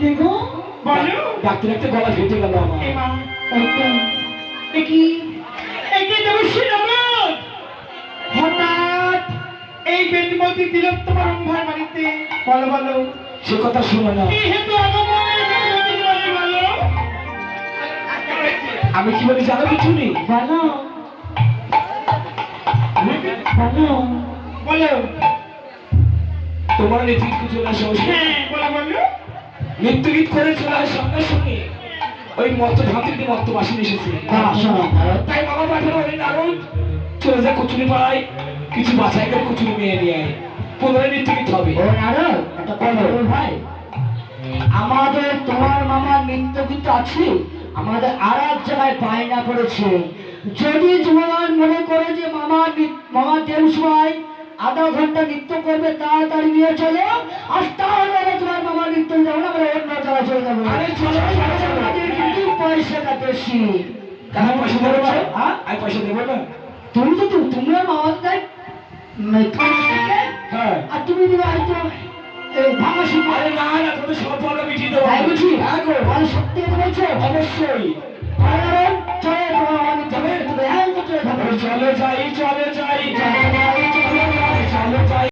দেখো বলো ডাক্তার একটা গলা ফেটে গেল আমার। এমা একটা দেখি একে দেবো শিরোমত হঠাৎ এই বেদমতি তিলোত্তমার ভাই বাড়িতে বলো বলো সে কথা শোনো না, কি হেতু আগমনের বেদমতি বাড়ি বলো আমি কি বলি জানো কিছু নেই। বলো বলো বলো তোমার নেতৃত্ব চলে আসে হ্যাঁ বলো বলো নৃত্যগীত করে চলে আসে সঙ্গে সঙ্গে ওই মত ধাঁতিতে মত বাসী এসেছে। তাই মামা পাঠানো ওই নারদ চলে যায় কচুরি পাড়ায় কিছু বাছাই করে কচুরি মেয়ে নিয়ে আয়, পুনরায় নৃত্যগীত হবে। ও নারদ একটা কথা বল ভাই, আমাদের তোমার মামার নৃত্য কিন্তু আছে, আমাদের আর এক জায়গায় বায়না করেছে। যদি তোমার মনে করে যে মামা দেউসভাই আধা ঘন্টা নৃত্য করবে, তাড়াতাড়ি নিয়ে চলো। আর তাহলে তোমার মামার নৃত্য যাবো না, আমরা অন্য জায়গায় চলে যাবো। আরে চলো, চলো, চলো। আমাদের কিন্তু পয়সাটা বেশি। কেন পয়সা দেবো না? আমি পয়সা দেবো না। তুমি তো তোমরা মামার দেয় হ্যাঁ আর তুমি দিবে হয়তো ভাঙা শিখো। আরে না না, তোদের সব প্রবলেম মিটিয়ে দেবো। তাই বুঝি? হ্যাঁ গো, আর সত্যি কথা বলছো? অবশ্যই। কারণ চলে তোমার মামার যাবে, তবে হ্যাঁ চলে যাবে। চলে যাই, চলে যাই, চলে যাই, চলে যাই। চলে যাই।